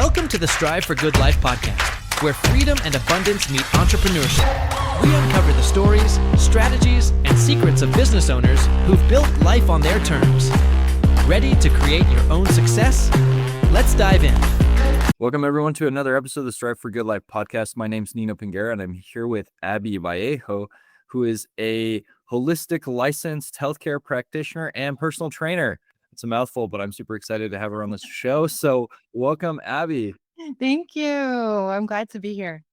Welcome to the Strive for Good Life podcast, where freedom and abundance meet entrepreneurship. We uncover the stories, strategies, and secrets of business owners who've built life on their terms. Ready to create your own success? Let's dive in. Welcome, everyone, to another episode of the Strive for Good Life podcast. My name's Nino, Pingera, and I'm here with Abby Vallejo, who is a holistic licensed healthcare practitioner and personal trainer. It's a mouthful, but I'm super excited to have her on this show. So welcome, Abby. Thank you. I'm glad to be here.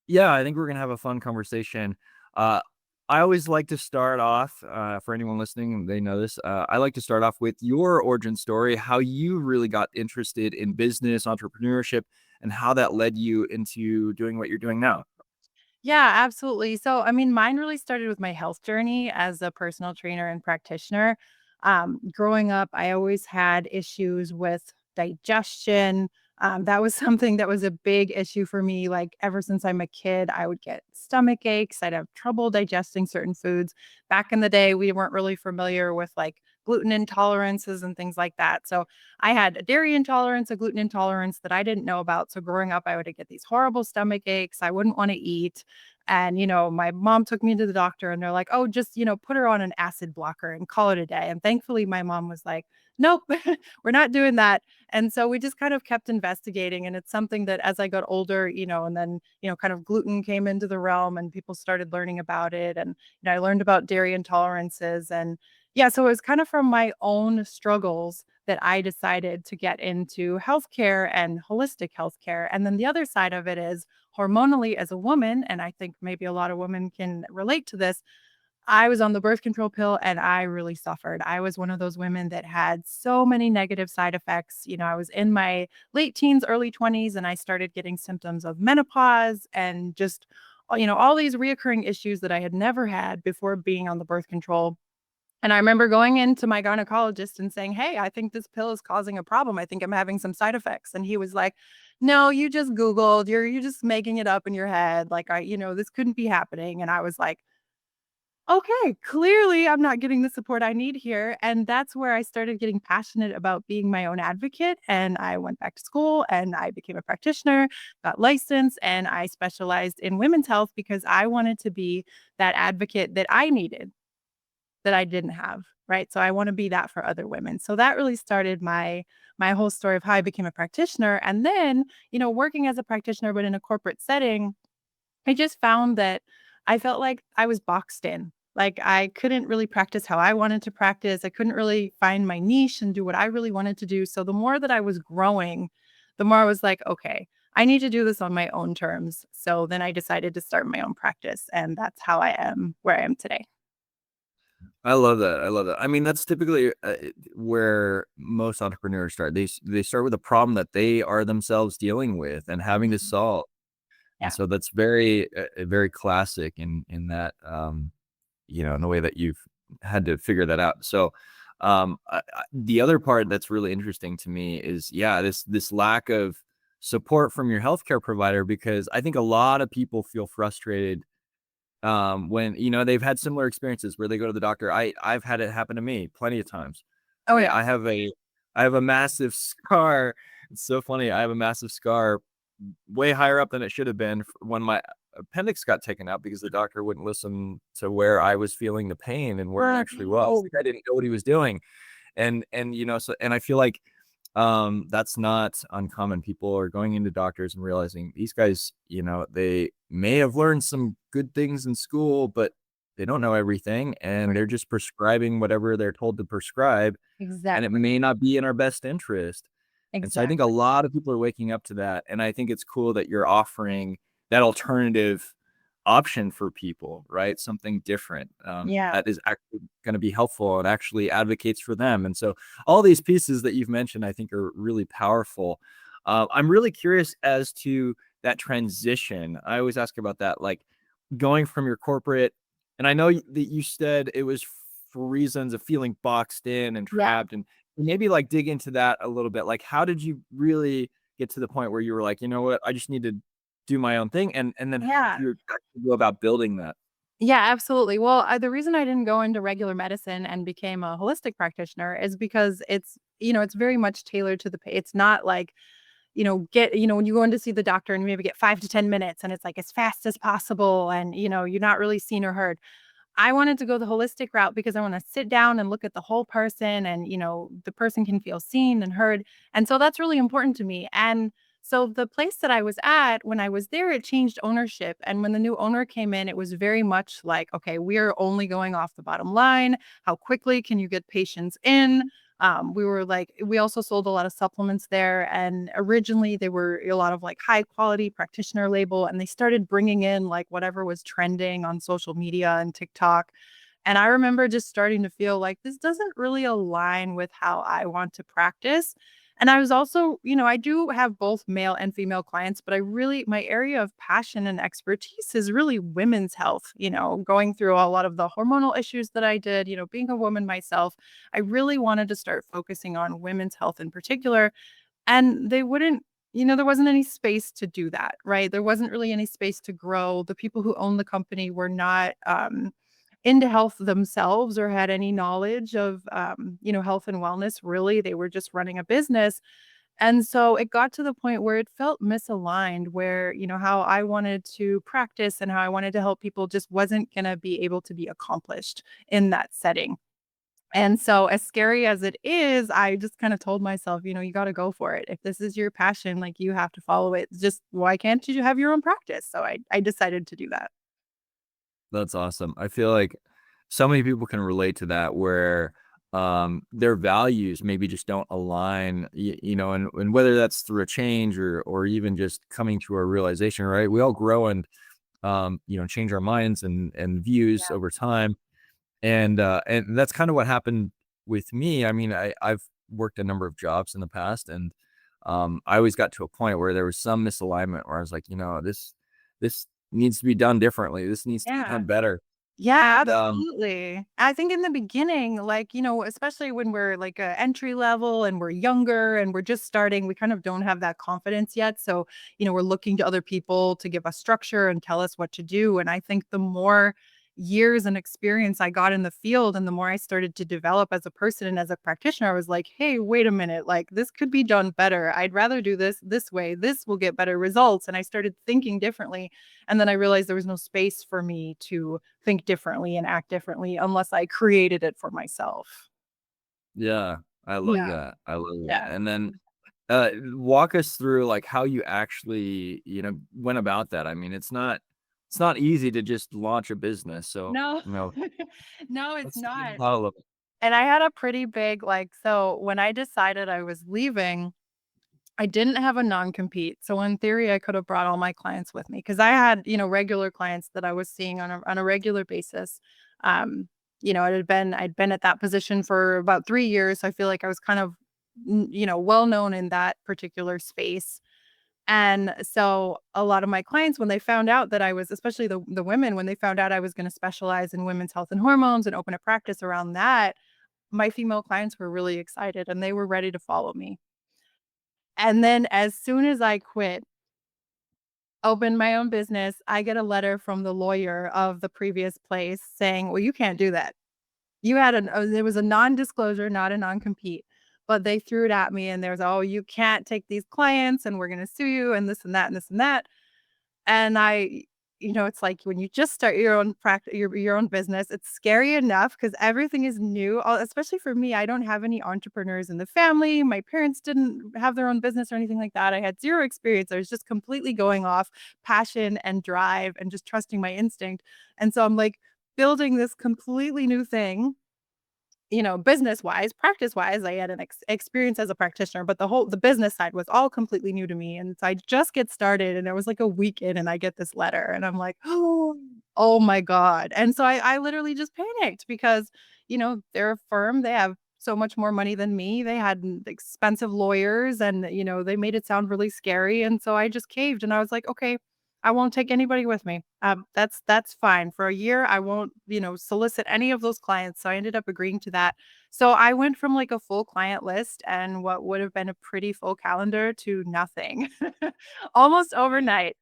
Yeah, I think we're going to have a fun conversation. I always like to start off, for anyone listening, they know this, I like to start off with your origin story, how you really got interested in business, entrepreneurship, and how that led you into doing what you're doing now. Yeah, absolutely. So, mine really started with my health journey as a personal trainer and practitioner. Growing up, I always had issues with digestion. That was something that was a big issue for me. Like ever since I'm a kid, I would get stomach aches. I'd have trouble digesting certain foods. Back in the day, we weren't really familiar with like gluten intolerances and things like that. So I had a dairy intolerance, a gluten intolerance that I didn't know about. So growing up, I would get these horrible stomach aches. I wouldn't want to eat. And, my mom took me to the doctor and they're like, oh, just, put her on an acid blocker and call it a day. And thankfully, my mom was like, nope, we're not doing that. And so we just kind of kept investigating. And it's something that as I got older, and then, kind of gluten came into the realm and people started learning about it. And, I learned about dairy intolerances. And yeah, so it was kind of from my own struggles that I decided to get into healthcare and holistic healthcare. And then the other side of it is hormonally as a woman, and I think maybe a lot of women can relate to this. I was on the birth control pill and I really suffered. I was one of those women that had so many negative side effects. I was in my late teens, early 20s, and I started getting symptoms of menopause and just, all these reoccurring issues that I had never had before being on the birth control. And I remember going into my gynecologist and saying, hey, I think this pill is causing a problem. I think I'm having some side effects. And he was like, no, you just Googled, you're just making it up in your head. Like, this couldn't be happening. And I was like, okay, clearly I'm not getting the support I need here. And that's where I started getting passionate about being my own advocate. And I went back to school and I became a practitioner, got licensed, and I specialized in women's health because I wanted to be that advocate that I needed that I didn't have, right? So I want to be that for other women. So that really started my whole story of how I became a practitioner. And then, working as a practitioner but in a corporate setting, I just found that I felt like I was boxed in. Like I couldn't really practice how I wanted to practice. I couldn't really find my niche and do what I really wanted to do. So the more that I was growing, the more I was like, okay, I need to do this on my own terms. So then I decided to start my own practice. And that's how I am where I am today. I love that. I love that. I mean, that's typically where most entrepreneurs start. They start with a problem that they are themselves dealing with and having to solve. Yeah. And so that's very, very classic in that, in the way that you've had to figure that out. So the other part that's really interesting to me is, this lack of support from your healthcare provider, because I think a lot of people feel frustrated when they've had similar experiences where they go to the doctor. I've had it happen to me plenty of times. Oh yeah. I have a massive scar. It's so funny. I have a massive scar way higher up than it should have been when my appendix got taken out, because the doctor wouldn't listen to where I was feeling the pain and where it actually was. Like, I didn't know what he was doing. And I feel like that's not uncommon. People are going into doctors and realizing these guys, they may have learned some good things in school, but they don't know everything, and they're just prescribing whatever they're told to prescribe. Exactly. And it may not be in our best interest. Exactly. And so I think a lot of people are waking up to that. And I think it's cool that you're offering that alternative option for people, right? Something different that is actually going to be helpful and actually advocates for them. And so all these pieces that you've mentioned, I think, are really powerful. I'm really curious as to that transition. I always ask about that, like going from your corporate, and I know that you said it was for reasons of feeling boxed in and trapped, and maybe like dig into that a little bit. Like, how did you really get to the point where you were like, you know what, I just need to do my own thing, and then how do you actually go about building that? Yeah, absolutely. Well, the reason I didn't go into regular medicine and became a holistic practitioner is because it's very much tailored to the it's not like when you go in to see the doctor and maybe get 5 to 10 minutes and it's like as fast as possible and, you're not really seen or heard. I wanted to go the holistic route because I want to sit down and look at the whole person and, the person can feel seen and heard. And so that's really important to me. And so the place that I was at when I was there, it changed ownership. And when the new owner came in, it was very much like, okay, we're only going off the bottom line. How quickly can you get patients in? We also sold a lot of supplements there. And originally they were a lot of like high quality practitioner label. And they started bringing in like whatever was trending on social media and TikTok. And I remember just starting to feel like this doesn't really align with how I want to practice. And I was also, I do have both male and female clients, but my area of passion and expertise is really women's health, going through a lot of the hormonal issues that I did, being a woman myself. I really wanted to start focusing on women's health in particular. And they wouldn't, there wasn't any space to do that, right? There wasn't really any space to grow. The people who owned the company were not into health themselves or had any knowledge of, health and wellness. Really, they were just running a business. And so it got to the point where it felt misaligned, where, how I wanted to practice and how I wanted to help people just wasn't going to be able to be accomplished in that setting. And so, as scary as it is, I just kind of told myself, you got to go for it. If this is your passion, like you have to follow it. Just why can't you have your own practice? So I decided to do that. That's awesome. I feel like so many people can relate to that where their values maybe just don't align, and whether that's through a change or even just coming to a realization, right? We all grow and change our minds and views over time. And that's kind of what happened with me. I mean, I've worked a number of jobs in the past, and I always got to a point where there was some misalignment where I was like, this needs to be done differently. This needs to be Yeah. done better. Yeah, And absolutely. I think in the beginning, like, especially when we're like a entry level and we're younger and we're just starting, we kind of don't have that confidence yet. So, we're looking to other people to give us structure and tell us what to do. And I think the more years and experience I got in the field and the more I started to develop as a person and as a practitioner, I was like, hey, wait a minute, like this could be done better. I'd rather do this way. This will get better results. And I started thinking differently. And then I realized there was no space for me to think differently and act differently unless I created it for myself. yeah, I love Yeah. that. I love that. Yeah. And then walk us through like how you actually, went about that. I mean, it's not easy to just launch a business. So, No. No, it's let's get not. a lot of it. And I had a pretty big so when I decided I was leaving, I didn't have a non-compete. So in theory, I could have brought all my clients with me because I had, regular clients that I was seeing on a regular basis. Um, I'd been at that position for about 3 years. So I feel like I was kind of, well known in that particular space. And so a lot of my clients, when they found out that I was, especially the women, when they found out I was going to specialize in women's health and hormones and open a practice around that, my female clients were really excited and they were ready to follow me. And then as soon as I quit, opened my own business, I get a letter from the lawyer of the previous place saying, "Well, you can't do that. There was a non-disclosure, not a non-compete." But they threw it at me and there's, "Oh, you can't take these clients and we're gonna sue you and this and that and this and that." And it's like when you just start your own your own business, it's scary enough because everything is new, especially for me. I don't have any entrepreneurs in the family. My parents didn't have their own business or anything like that. I had zero experience. I was just completely going off passion and drive and just trusting my instinct. And so I'm like building this completely new thing, business wise, practice wise. I had an experience as a practitioner, but the business side was all completely new to me. And so I just get started and it was like a week in and I get this letter and I'm like, oh my God. And so I literally just panicked because, they're a firm, they have so much more money than me. They had expensive lawyers and, they made it sound really scary. And so I just caved and I was like, okay, I won't take anybody with me. That's fine. For a year, I won't, solicit any of those clients. So I ended up agreeing to that. So I went from like a full client list and what would have been a pretty full calendar to nothing almost overnight.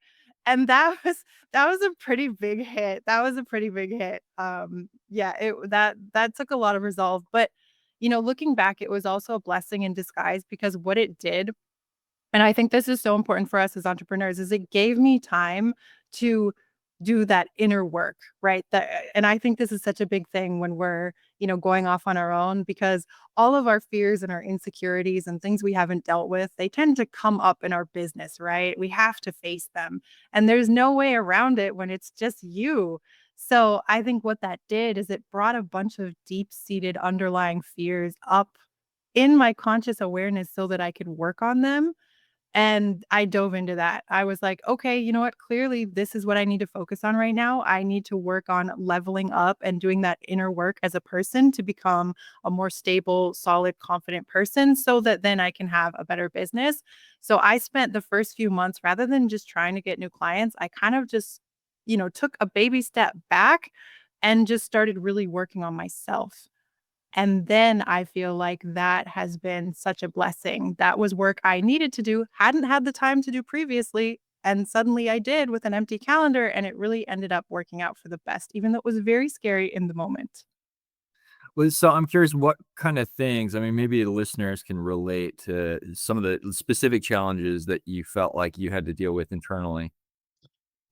And that was a pretty big hit. That was a pretty big hit. Yeah, that took a lot of resolve. But looking back, it was also a blessing in disguise because what it did And I think this is so important for us as entrepreneurs is it gave me time to do that inner work, right? And I think this is such a big thing when we're, going off on our own because all of our fears and our insecurities and things we haven't dealt with, they tend to come up in our business, right? We have to face them. And there's no way around it when it's just you. So I think what that did is it brought a bunch of deep-seated underlying fears up in my conscious awareness so that I could work on them and I dove into that. I was like, "Okay, you know what? Clearly, this is what I need to focus on right now. I need to work on leveling up and doing that inner work as a person to become a more stable, solid, confident person so that then I can have a better business." So I spent the first few months rather than just trying to get new clients, I kind of just, took a baby step back and just started really working on myself. And then I feel like that has been such a blessing. That was work I needed to do, hadn't had the time to do previously, and suddenly I did with an empty calendar, and it really ended up working out for the best, even though it was very scary in the moment. Well, so I'm curious what kind of things, I mean, maybe the listeners can relate to some of the specific challenges that you felt like you had to deal with internally.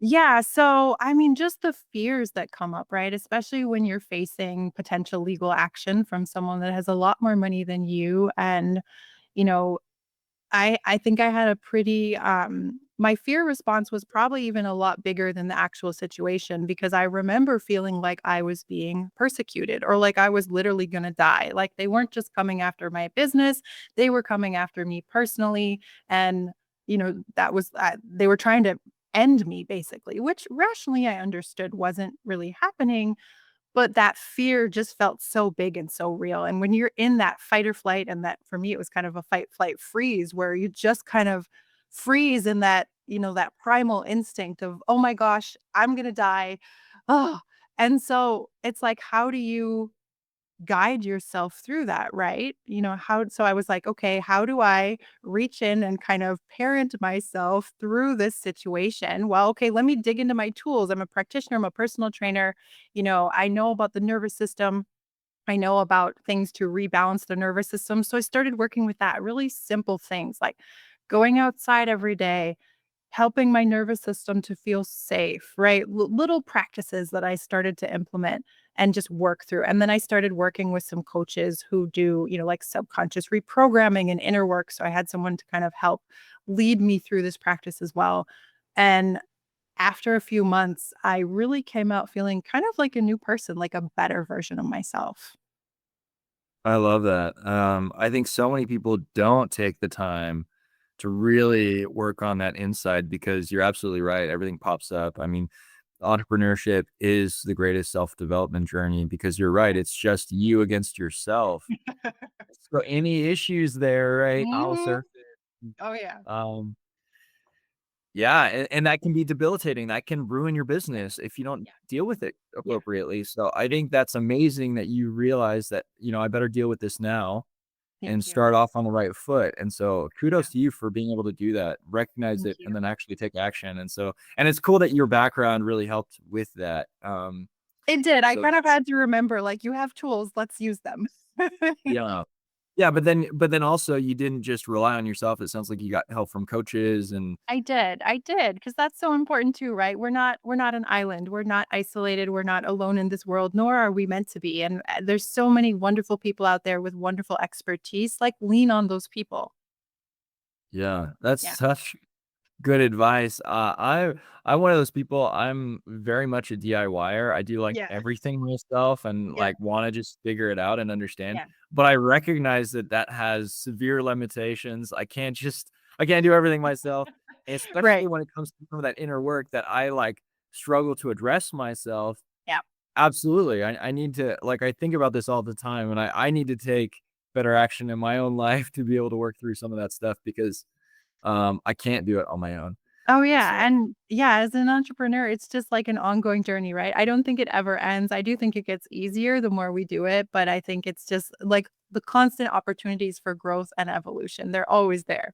Yeah, so I mean, just the fears that come up, right? Especially when you're facing potential legal action from someone that has a lot more money than you. And, you know, I think I had a pretty my fear response was probably even a lot bigger than the actual situation because I remember feeling like I was being persecuted or like I was literally going to die. Like they weren't just coming after my business, they were coming after me personally and that was they were trying to end me basically, which rationally I understood wasn't really happening, but that fear just felt so big and so real, and when you're in that fight or flight and that for me, it was kind of a fight, flight, freeze where you just kind of freeze in that, that primal instinct of, "Oh my gosh, I'm gonna die." Oh, and so it's like, how do you guide yourself through that, right? So I was like, okay, how do I reach in and kind of parent myself through this situation? Well, okay, let me dig into my tools. I'm a practitioner, I'm a personal trainer. I know about the nervous system. I know about things to rebalance the nervous system. So I started working with that really simple things like going outside every day, helping my nervous system to feel safe, right? Little practices that I started to implement and just work through. And then I started working with some coaches who do, like subconscious reprogramming and inner work. So I had someone to kind of help lead me through this practice as well. And after a few months, I really came out feeling kind of like a new person, like a better version of myself. I love that. I think so many people don't take the time to really work on that inside because you're absolutely right. Everything pops up. I mean, entrepreneurship is the greatest self-development journey because you're right. It's just you against yourself. So any issues there, right? I'll Mhm. surface. Oh, yeah. Um, yeah, and that can be debilitating. That can ruin your business if you don't Yeah. deal with it Yeah. appropriately. So I think that's amazing that you realize that, I better deal with this now and Thank you. start off on the right foot. And so Yeah. kudos to you for being able to do that, recognize Thank it, and you. then actually take action. And it's cool that your background really helped with that. It did. I So kind of had to remember, like, you have tools, let's use them. yeah. Yeah, but then also you didn't just rely on yourself. It sounds like you got help from coaches and I did, because that's so important too, right? We're not an island. We're not isolated. We're not alone in this world, nor are we meant to be. And there's so many wonderful people out there with wonderful expertise. Like, lean on those people. yeah, that's Yeah. such good advice. I'm one of those people, I'm very much a DIYer. I do, like, Yeah. everything myself and, Yeah. like, wanna just figure it out and understand, Yeah. but I recognize that that has severe limitations. I can't do everything myself, especially Right. when it comes to some of that inner work that I, like, struggle to address myself. Yeah. Absolutely, I need to like, I think about this all the time, and I need to take better action in my own life to be able to work through some of that stuff because I can't do it on my own. Oh, And yeah, so and yeah, as an entrepreneur, it's just like an ongoing journey, right? I don't think it ever ends. I do think it gets easier the more we do it, but I think it's just like the constant opportunities for growth and evolution. They're always there.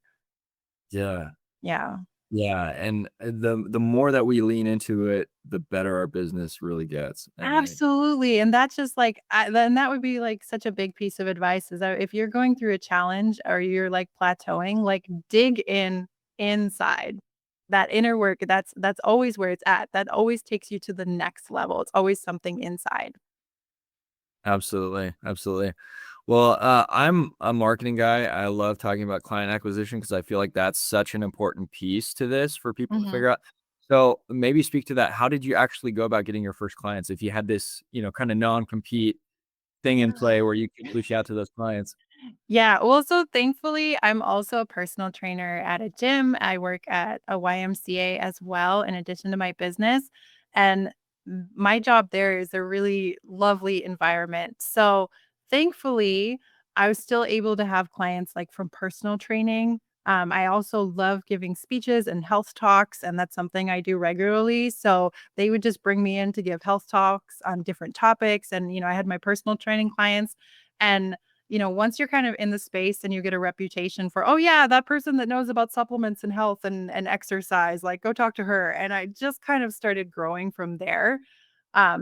yeah. Yeah. Yeah, and the more that we lean into it, the better our business really gets. And Absolutely, and that's just like then that would be, like, such a big piece of advice is that if you're going through a challenge or you're, like, plateauing, like, dig in inside. That inner work, that's always where it's at. That always takes you to the next level. It's always something inside. absolutely, absolutely. Well, I'm a marketing guy. I love talking about client acquisition because I feel like that's such an important piece to this for people to Mhm. figure out. So maybe speak to that. How did you actually go about getting your first clients? If you had this, kind of non-compete thing in play where you could reach out to those clients. Yeah, well, so thankfully, I'm also a personal trainer at a gym. I work at a YMCA as well, in addition to my business. And my job there is a really lovely environment. So thankfully, I was still able to have clients like from personal training. I also love giving speeches and health talks, and that's something I do regularly. So they would just bring me in to give health talks on different topics. And, I had my personal training clients. And once you're kind of in the space and you get a reputation for, oh yeah, that person that knows about supplements and health and exercise, like go talk to her. And I just kind of started growing from there.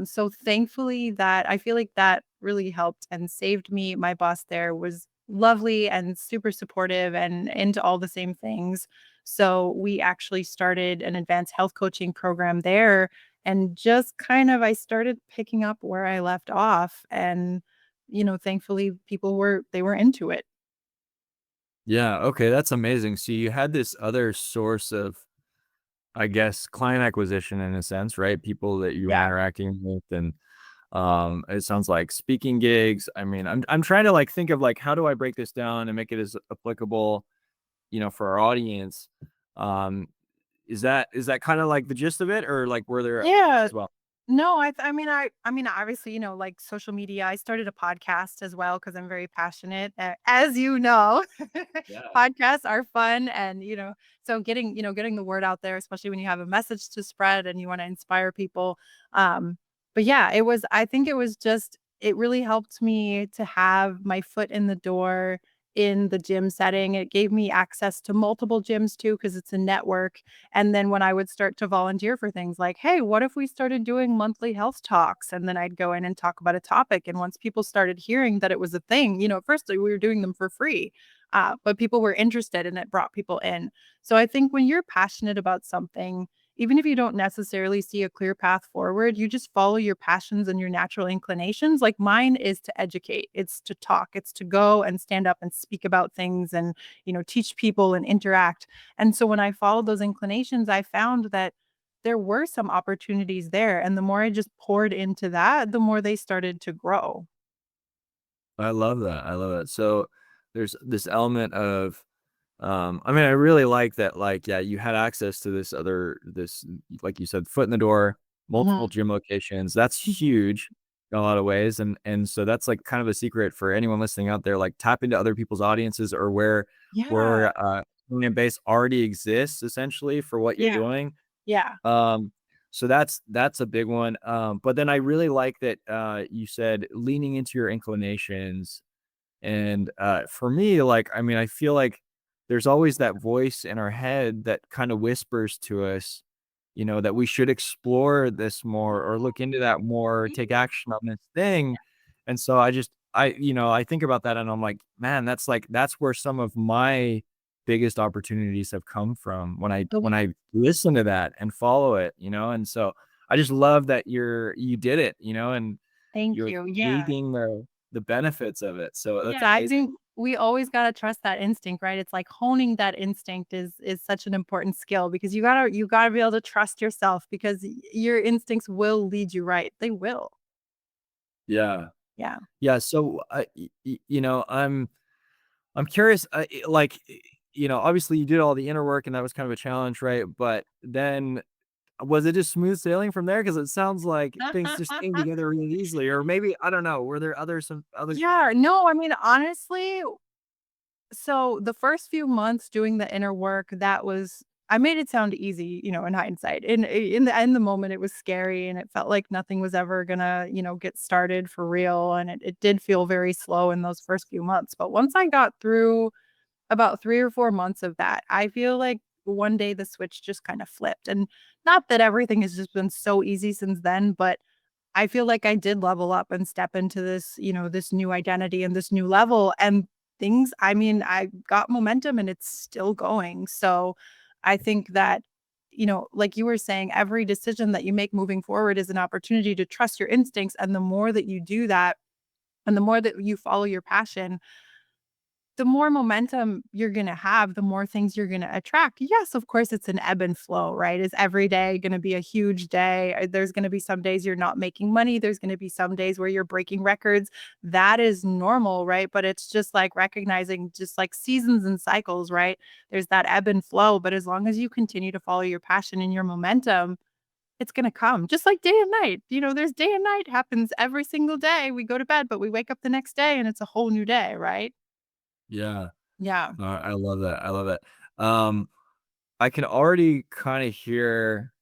So thankfully that I feel like that really helped and saved me. My boss there was lovely and super supportive and into all the same things. So we actually started an advanced health coaching program there and just kind of I started picking up where I left off and thankfully people were into it. Yeah, okay, that's amazing. So you had this other source of, I guess, client acquisition in a sense, right? People that you were Yeah. interacting with, and it sounds like speaking gigs. I mean, I'm trying to like think of like how do I break this down and make it as applicable, for our audience. Um, is that kind of like the gist of it, or like were there Yeah. as well? No, I mean, obviously, like social media. I started a podcast as well because I'm very passionate. As you know, Yeah. podcasts are fun, and so getting the word out there, especially when you have a message to spread and you want to inspire people. Um, but yeah, it was. I think it was just. It really helped me to have my foot in the door in the gym setting. It gave me access to multiple gyms too because it's a network and then when I would start to volunteer for things like, "Hey, what if we started doing monthly health talks?" And then I'd go in and talk about a topic. And once people started hearing that it was a thing, at first we were doing them for free, but people were interested and it brought people in. So I think when you're passionate about something, even if you don't necessarily see a clear path forward, you just follow your passions and your natural inclinations. Like mine is to educate, it's to talk, it's to go and stand up and speak about things and, teach people and interact. And so when I followed those inclinations, I found that there were some opportunities there. And the more I just poured into that, the more they started to grow. I love that. I love that. So there's this element of, I mean, I really like that, like, yeah, you had access to this, like you said, foot in the door, multiple Mhm. gym locations. That's huge in a lot of ways. And so that's like kind of a secret for anyone listening out there, like tap into other people's audiences or Yeah. where fan base already exists essentially for what you're Yeah. doing. Yeah. Um, so that's a big one. But then I really like that you said leaning into your inclinations. And for me, like, I mean, I feel like there's always that voice in our head that kind of whispers to us, that we should explore this more or look into that more, take action on this thing. And so I think about that and I'm like, man, that's where some of my biggest opportunities have come from when I So when I listen to that and follow it, and so I just love that you did it, and thank you're you. Yeah. reaping the benefits of it. So that's Yeah, I amazing. think we always gotta trust that instinct, right? It's like honing that instinct is such an important skill because you gotta be able to trust yourself because your instincts will lead you right. They will. Yeah. Yeah. Yeah. So, I'm curious, obviously you did all the inner work and that was kind of a challenge, right? But then was it just smooth sailing from there? Because it sounds like things just came together really easily, or maybe, I don't know, were there some other. Yeah, no, I mean, honestly, so the first few months doing the inner work, that was I made it sound easy, in hindsight. In the moment, it was scary and it felt like nothing was ever gonna, get started for real. And it did feel very slow in those first few months. But once I got through about 3 or 4 months of that, I feel like one day the switch just kind of flipped. And not that everything has just been so easy since then, but I feel like I did level up and step into this, this new identity and this new level, and things, I mean, I got momentum and it's still going. So I think that, like you were saying, every decision that you make moving forward is an opportunity to trust your instincts. And the more that you do that, and the more that you follow your passion, the more momentum you're going to have, the more things you're going to attract. Yes, of course, it's an ebb and flow, right? Is every day going to be a huge day? There's going to be some days you're not making money. There's going to be some days where you're breaking records. That is normal, right? But it's just like recognizing just like seasons and cycles, right? There's that ebb and flow. But as long as you continue to follow your passion and your momentum, it's going to come just like day and night. There's day and night happens every single day. We go to bed, but we wake up the next day and it's a whole new day, right? Yeah. Yeah. I love that. I love that. Um, I can already kind of hear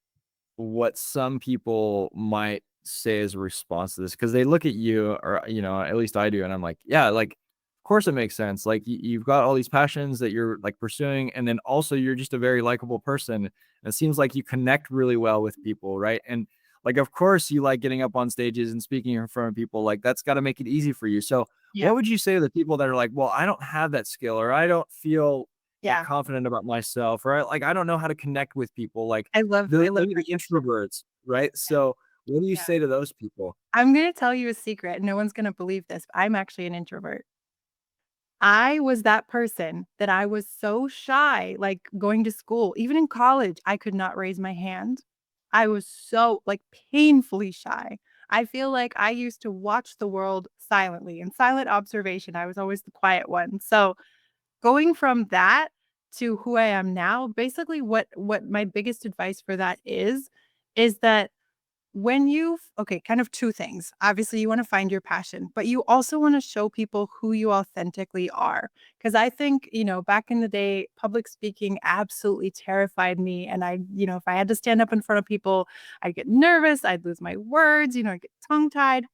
what some people might say as a response to this, because they look at you, or at least I do, and I'm like, yeah, like, of course it makes sense. Like, you've got all these passions that you're like pursuing, and then also you're just a very likable person. And it seems like you connect really well with people, right? And like, of course, you like getting up on stages and speaking in front of people. Like, that's got to make it easy for you. So, Yeah. what would you say to the people that are like, well, I don't have that skill, or I don't feel that Yeah. confident about myself, or I don't know how to connect with people, like I love maybe the introverts, right? So what do you yeah. say to those people? I'm gonna tell you a secret. No one's gonna believe this, but I'm actually an introvert. I was that person that I was so shy, like going to school, even in college, I could not raise my hand. I was so like painfully shy. I feel like I used to watch the world silently in silent observation. I was always the quiet one. So going from that to who I am now, basically what my biggest advice for that is that when okay, kind of two things. Obviously, you want to find your passion, but you also want to show people who you authentically are. Because I think, back in the day, public speaking absolutely terrified me. And if I had to stand up in front of people, I'd get nervous, I'd lose my words, I'd get tongue tied.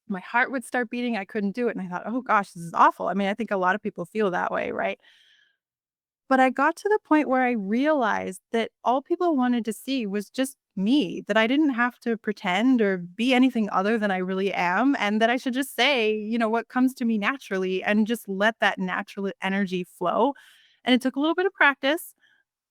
My heart would start beating. I couldn't do it. And I thought, oh gosh, this is awful. I mean, I think a lot of people feel that way, right? But I got to the point where I realized that all people wanted to see was just me, that I didn't have to pretend or be anything other than I really am, and that I should just say, what comes to me naturally and just let that natural energy flow. And it took a little bit of practice,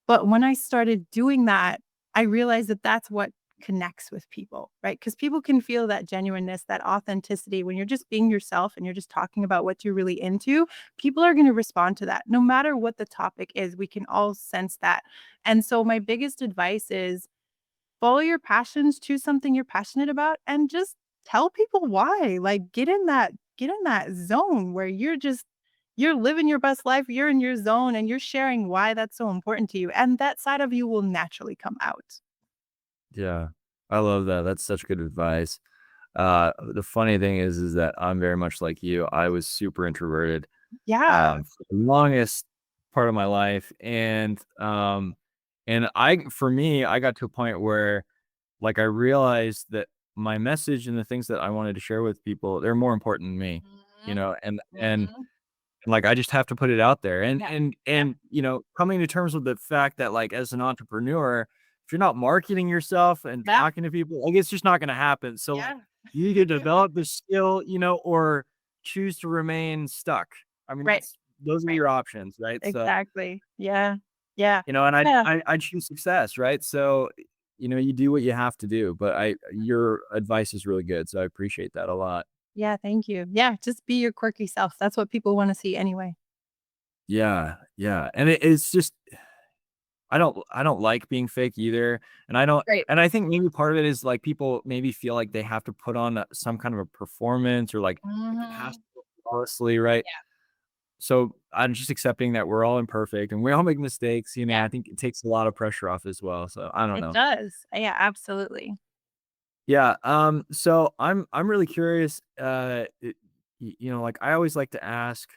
but when I started doing that, I realized that that's what connects with people, right? Because people can feel that genuineness, that authenticity when you're just being yourself and you're just talking about what you're really into. People are going to respond to that no matter what the topic is. We can all sense that. And so, my biggest advice is follow your passions, choose something you're passionate about, and just tell people why. Like, get in that zone where you're living your best life, you're in your zone and you're sharing why that's so important to you. And that side of you will naturally come out. Yeah, I love that. That's such good advice. The funny thing is that I'm very much like you. I was super introverted Yeah. for the longest part of my life, and for me, I got to a point where, like, I realized that my message and the things that I wanted to share with people, they're more important than me, Mhm, and mhm. like, I just have to put it out there, and Yeah, and yeah, and, coming to terms with the fact that, like, as an entrepreneur, if you're not marketing yourself and yeah, talking to people, like, it's just not gonna happen. So, like, yeah. you either develop the skill, or choose to remain stuck. I mean, Right, those are right. your options, right? So, Exactly. Yeah, yeah, and I yeah, I I choose success, right? So, you do what you have to do, but your advice is really good, so I appreciate that a lot. yeah, thank you. Yeah, just be your quirky self. That's what people wanna see anyway. Yeah, yeah, and it's just I don't like being fake either, and Great. I think maybe part of it is, like, people maybe feel like they have to put on some kind of a performance, or, like it has to Mhm. go flawlessly, right? Yeah, So, I'm just accepting that we're all imperfect and we all make mistakes, yeah, I think it takes a lot of pressure off as well, so I don't it know. does. Yeah, absolutely. Yeah, so I'm really curious, like, I always like to ask,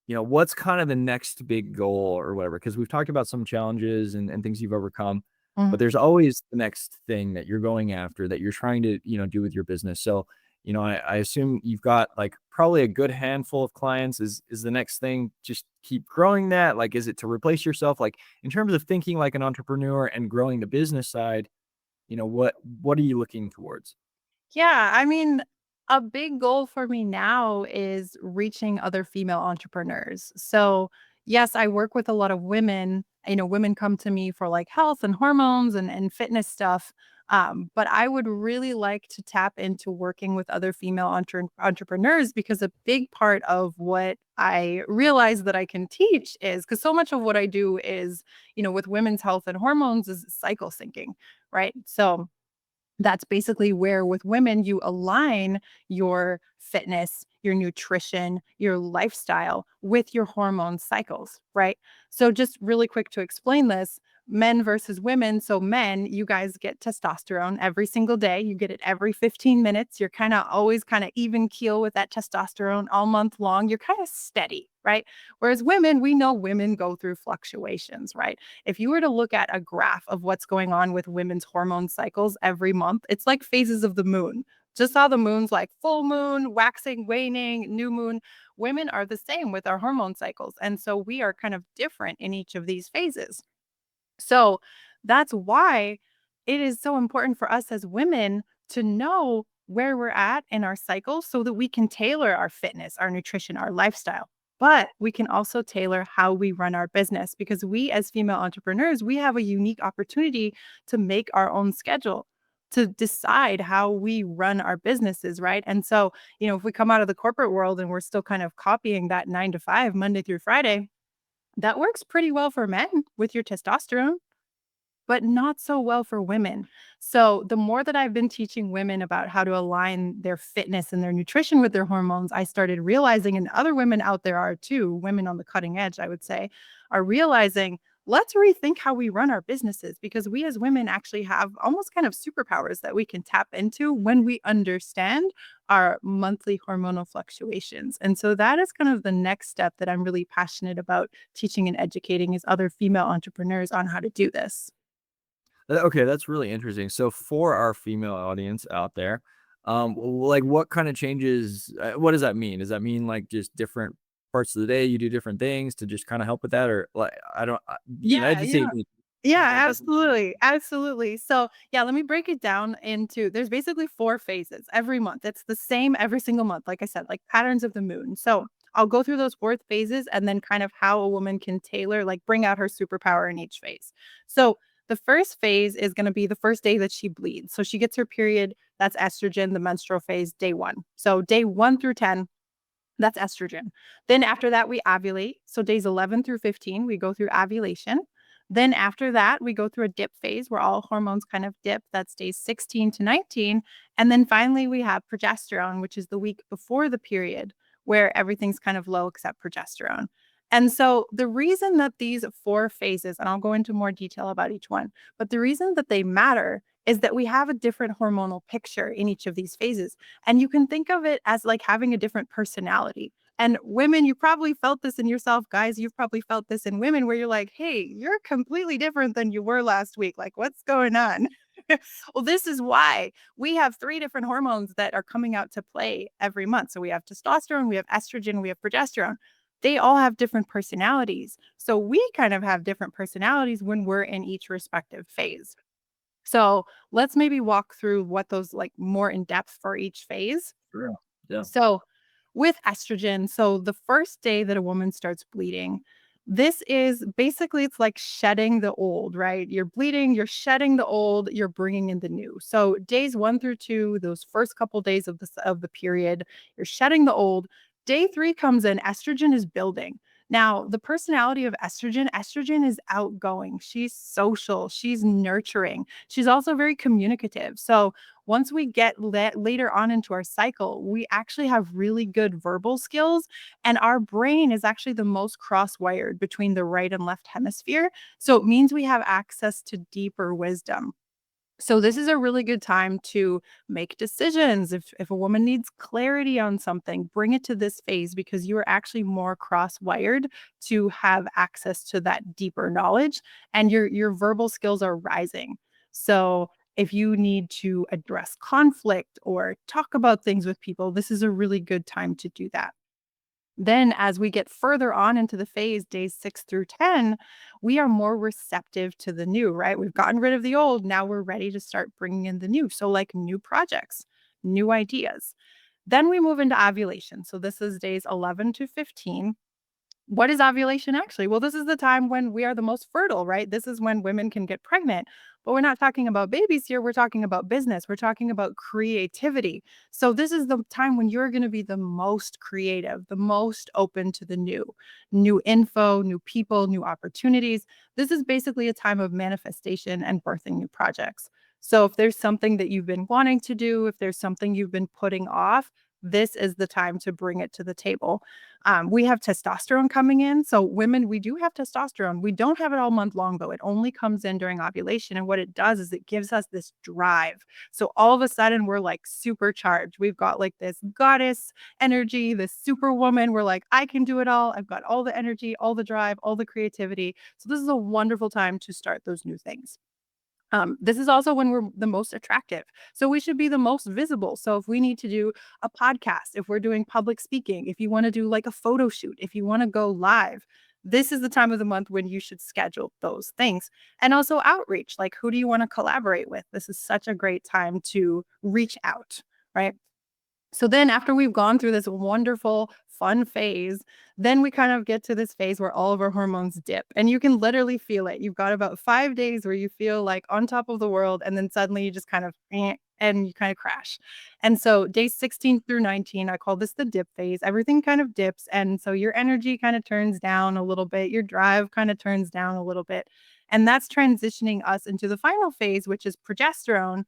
what's kind of the next big goal or whatever? Because we've talked about some challenges and things you've overcome, but Mhm. there's always the next thing that you're going after, that you're trying to, do with your business. So I assume you've got like probably a good handful of clients. Is the next thing just keep growing that? Like, is it to replace yourself? Like, in terms of thinking like an entrepreneur and growing the business side, what are you looking towards? Yeah, I mean, a big goal for me now is reaching other female entrepreneurs. So, yes, I work with a lot of women. Women come to me for like health and hormones and fitness stuff. But I would really like to tap into working with other female entrepreneurs, because a big part of what I realize that I can teach is, because so much of what I do is, with women's health and hormones, is cycle syncing, right? So, that's basically where with women you align your fitness, your nutrition, your lifestyle with your hormone cycles, right? So just really quick to explain this, men versus women. So men, you guys get testosterone every single day. You get it every 15 minutes. You're kind of always kind of even keel with that testosterone all month long. You're kind of steady, right? Whereas women, we know women go through fluctuations, right? If you were to look at a graph of what's going on with women's hormone cycles every month, it's like phases of the moon. Just how the moon's like full moon, waxing, waning, new moon. Women are the same with our hormone cycles. And so we are kind of different in each of these phases. So that's why it is so important for us as women to know where we're at in our cycle so that we can tailor our fitness, our nutrition, our lifestyle. But we can also tailor how we run our business, because we as female entrepreneurs, we have a unique opportunity to make our own schedule, to decide how we run our businesses, right? And so, if we come out of the corporate world and we're still kind of copying that 9 to 5, Monday through Friday, that works pretty well for men with your testosterone, but not so well for women. So the more that I've been teaching women about how to align their fitness and their nutrition with their hormones, I started realizing, and other women out there are too, women on the cutting edge, I would say, are realizing, let's rethink how we run our businesses, because we as women actually have almost kind of superpowers that we can tap into when we understand our monthly hormonal fluctuations. And so that is kind of the next step that I'm really passionate about teaching and educating, is other female entrepreneurs on how to do this. Okay, that's really interesting. So for our female audience out there, like what kind of changes, what does that mean? Does that mean like just different parts of the day you do different things to just kind of help with that? Or like, I don't, Yeah, I'd say yeah. Yeah, that doesn't. absolutely. Absolutely. So, yeah, let me break it down into, there's basically 4 phases every month. It's the same every single month. Like I said, like patterns of the moon. So, I'll go through those 4 phases and then kind of how a woman can tailor, like bring out her superpower in each phase. So, the first phase is going to be the first day that she bleeds. So, she gets her period. That's estrogen, the menstrual phase, day 1. So, day 1 through 10, that's estrogen. Then after that, we ovulate. So days 11 through 15, we go through ovulation. Then after that, we go through a dip phase where all hormones kind of dip. That's days 16 to 19. And then finally, we have progesterone, which is the week before the period, where everything's kind of low except progesterone. And so the reason that these 4 phases, and I'll go into more detail about each one, but the reason that they matter is that we have a different hormonal picture in each of these phases. And you can think of it as like having a different personality. And women, you probably felt this in yourself. Guys, you've probably felt this in women, where you're like, hey, you're completely different than you were last week. Like, what's going on? Well, this is why we have 3 different hormones that are coming out to play every month. So we have testosterone, we have estrogen, we have progesterone. They all have different personalities. So we kind of have different personalities when we're in each respective phase. So let's maybe walk through what those like more in depth for each phase. Sure. Yeah. So with estrogen, so the first day that a woman starts bleeding, this is basically, it's like shedding the old, right? You're bleeding, you're shedding the old, you're bringing in the new. So days 1 through 2, those first couple days of the period, you're shedding the old. Day 3 comes in, estrogen is building. Now, the personality of estrogen is outgoing. She's social, she's nurturing. She's also very communicative. So once we get later on into our cycle, we actually have really good verbal skills, and our brain is actually the most cross-wired between the right and left hemisphere. So it means we have access to deeper wisdom. So this is a really good time to make decisions. If a woman needs clarity on something, bring it to this phase, because you are actually more cross-wired to have access to that deeper knowledge, and your verbal skills are rising. So If you need to address conflict or talk about things with people, this is a really good time to do that. Then, as we get further on into the phase, days 6 through 10, we are more receptive to the new, right? We've gotten rid of the old. Now we're ready to start bringing in the new. So, like new projects, new ideas. Then we move into ovulation. So, this is days 11 to 15. What is ovulation actually? Well, this is the time when we are the most fertile, right? This is when women can get pregnant. But we're not talking about babies here. We're talking about business. We're talking about creativity. So, this is the time when you're going to be the most creative, the most open to the new info, new people, new opportunities. This is basically a time of manifestation and birthing new projects. So, if there's something that you've been wanting to do, if there's something you've been putting off, this is the time to bring it to the table. We have testosterone coming in. So, women, we do have testosterone. We don't have it all month long, though. It only comes in during ovulation. And what it does is it gives us this drive. So, all of a sudden, we're like supercharged. We've got like this goddess energy, this superwoman. We're like, I can do it all. I've got all the energy, all the drive, all the creativity. So, this is a wonderful time to start those new things. This is also when we're the most attractive. So we should be the most visible. So if we need to do a podcast, if we're doing public speaking, if you want to do like a photo shoot, if you want to go live, this is the time of the month when you should schedule those things. And also outreach, like who do you want to collaborate with? This is such a great time to reach out, right? So then after we've gone through this wonderful, fun phase, then we kind of get to this phase where all of our hormones dip. And you can literally feel it. You've got about 5 days where you feel like on top of the world, and then suddenly you just kind of and you kind of crash. And so days 16 through 19, I call this the dip phase. Everything kind of dips. And so your energy kind of turns down a little bit. Your drive kind of turns down a little bit. And that's transitioning us into the final phase, which is progesterone,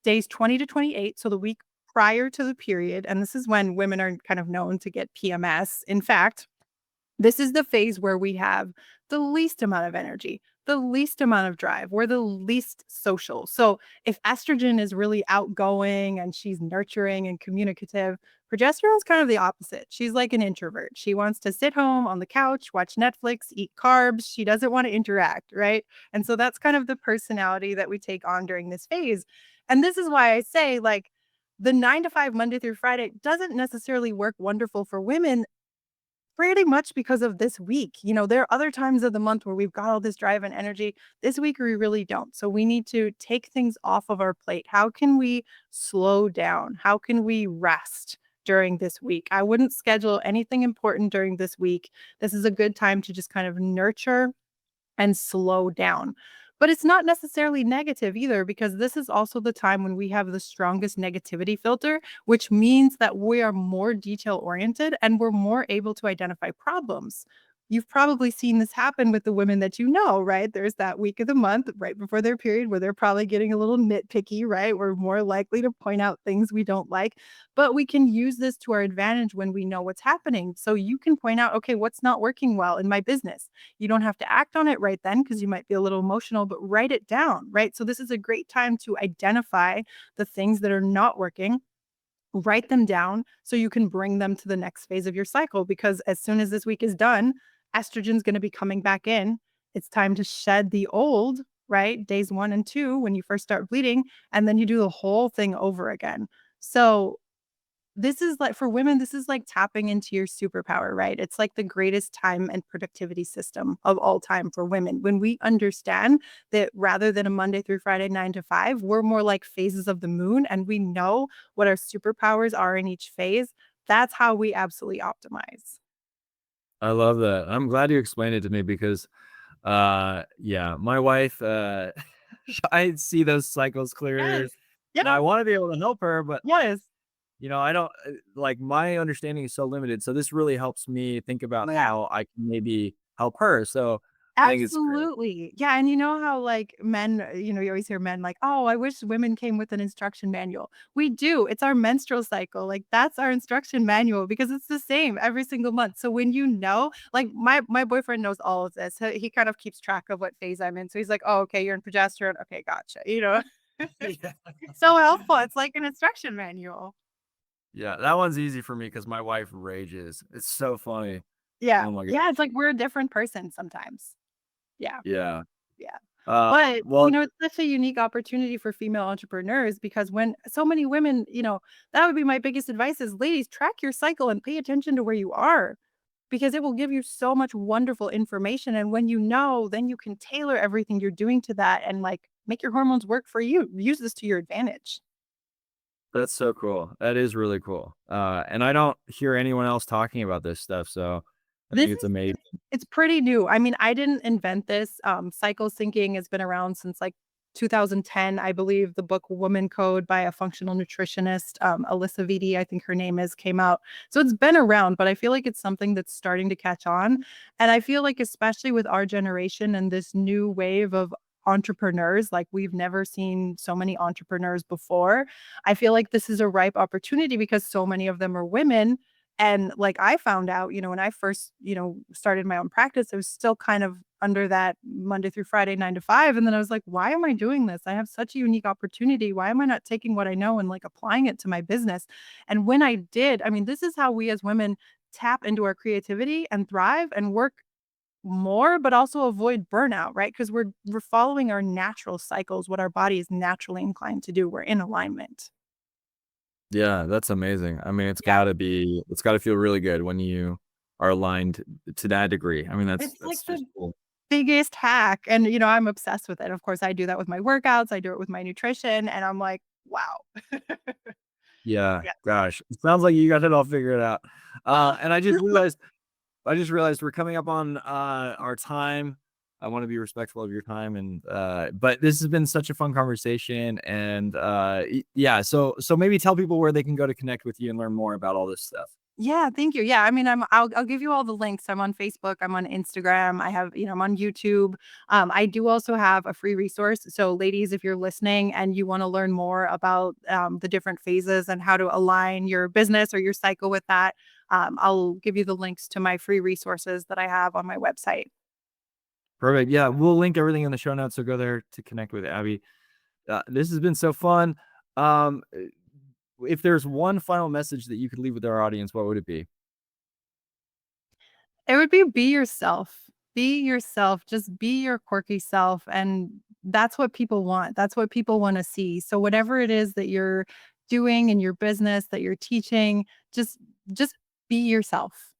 days 20 to 28, so the week prior to the period, and this is when women are kind of known to get PMS. In fact, this is the phase where we have the least amount of energy, the least amount of drive. We're the least social. So if estrogen is really outgoing and she's nurturing and communicative, progesterone is kind of the opposite. She's like an introvert. She wants to sit home on the couch, watch Netflix, eat carbs. She doesn't want to interact, right? And so that's kind of the personality that we take on during this phase. And this is why I say, like, the 9 to 5 Monday through Friday doesn't necessarily work wonderful for women pretty much because of this week. You know, there are other times of the month where we've got all this drive and energy. This week, we really don't. So we need to take things off of our plate. How can we slow down? How can we rest during this week? I wouldn't schedule anything important during this week. This is a good time to just kind of nurture and slow down. But it's not necessarily negative either, because this is also the time when we have the strongest negativity filter, which means that we are more detail oriented and we're more able to identify problems. You've probably seen this happen with the women that you know, right? There's that week of the month right before their period where they're probably getting a little nitpicky, right? We're more likely to point out things we don't like, but we can use this to our advantage when we know what's happening. So you can point out, okay, what's not working well in my business? You don't have to act on it right then because you might be a little emotional, but write it down, right? So this is a great time to identify the things that are not working, write them down so you can bring them to the next phase of your cycle. Because as soon as this week is done, estrogen's going to be coming back in. It's time to shed the old, right? Days 1 and 2, when you first start bleeding, and then you do the whole thing over again. So this is like, for women, this is like tapping into your superpower, right? It's like the greatest time and productivity system of all time for women. When we understand that rather than a Monday through Friday, 9 to 5, we're more like phases of the moon, and we know what our superpowers are in each phase. That's how we absolutely optimize. I love that. I'm glad you explained it to me because, yeah, my wife, I see those cycles clearer, Yes. and Yeah. I want to be able to help her, but Yes. I don't like my understanding is so limited. So this really helps me think about Yeah. how I can maybe help her. So I think it's great. Absolutely. Yeah, and you know how, like, men, you always hear men like, "Oh, I wish women came with an instruction manual." We do. It's our menstrual cycle. Like, that's our instruction manual because it's the same every single month. So when you know, like, my boyfriend knows all of this. He kind of keeps track of what phase I'm in. So he's like, "Oh, okay, you're in progesterone. Okay, gotcha." You know? Yeah. So helpful. It's like an instruction manual. Yeah, that one's easy for me because my wife rages. It's so funny. Yeah. Oh my Yeah, gosh. it's like we're a different person sometimes. Yeah. Yeah. Yeah. But, Well, it's such a unique opportunity for female entrepreneurs because when so many women, that would be my biggest advice is, ladies, track your cycle and pay attention to where you are because it will give you so much wonderful information. And when you know, then you can tailor everything you're doing to that and like make your hormones work for you. Use this to your advantage. that's so cool. That is really cool. And I don't hear anyone else talking about this stuff, so I This think it's is amazing. it's pretty new. I mean, I didn't invent this. Cycle syncing has been around since like 2010, I believe. The book Woman Code by a functional nutritionist, Alyssa Vitti, I think her name is, came out. So it's been around, but I feel like it's something that's starting to catch on. And I feel like, especially with our generation and this new wave of entrepreneurs, like we've never seen so many entrepreneurs before. I feel like this is a ripe opportunity because so many of them are women and like I found out, when I first, started my own practice, it was still kind of under that Monday through Friday, 9 to 5. And then I was like, why am I doing this? I have such a unique opportunity. Why am I not taking what I know and like applying it to my business? And when I did, I mean, this is how we as women tap into our creativity and thrive and work more, but also avoid burnout, right? Because we're following our natural cycles, what our body is naturally inclined to do. We're in alignment. Yeah, that's amazing. I mean, it's gotta feel really good when you are aligned to that degree. I mean, It's like that's just the cool. biggest hack, and, I'm obsessed with it. Of course, I do that with my workouts, I do it with my nutrition, and I'm like, "Wow." Yeah, Yeah. gosh, it sounds like you got it all figured out. And I just realized we're coming up on our time. I want to be respectful of your time and but this has been such a fun conversation and yeah, so maybe tell people where they can go to connect with you and learn more about all this stuff. Yeah, thank you. Yeah, I mean, I'll give you all the links. I'm on Facebook, I'm on Instagram, I have, I'm on YouTube. I do also have a free resource. So ladies, if you're listening and you want to learn more about the different phases and how to align your business or your cycle with that, I'll give you the links to my free resources that I have on my website. Perfect. Yeah, we'll link everything in the show notes, so go there to connect with Abby. This has been so fun. Um, if there's one final message that you could leave with our audience, what would it be? It would be yourself. Be yourself. Just be your quirky self. And that's what people want. That's what people want to see. So whatever it is that you're doing in your business, that you're teaching, just just be yourself.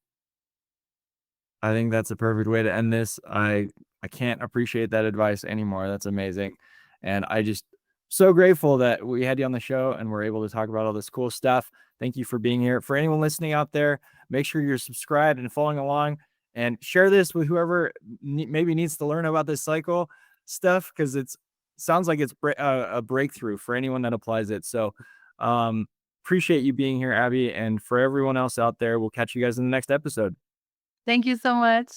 I think that's a perfect way to end this. I can't appreciate that advice anymore. That's amazing. And I just so grateful that we had you on the show and we're able to talk about all this cool stuff. Thank you for being here. For anyone listening out there, make sure you're subscribed and following along and share this with whoever maybe needs to learn about this cycle stuff because it's sounds like it's a breakthrough for anyone that applies it. So appreciate you being here, Abby. And for everyone else out there, we'll catch you guys in the next episode. Thank you so much.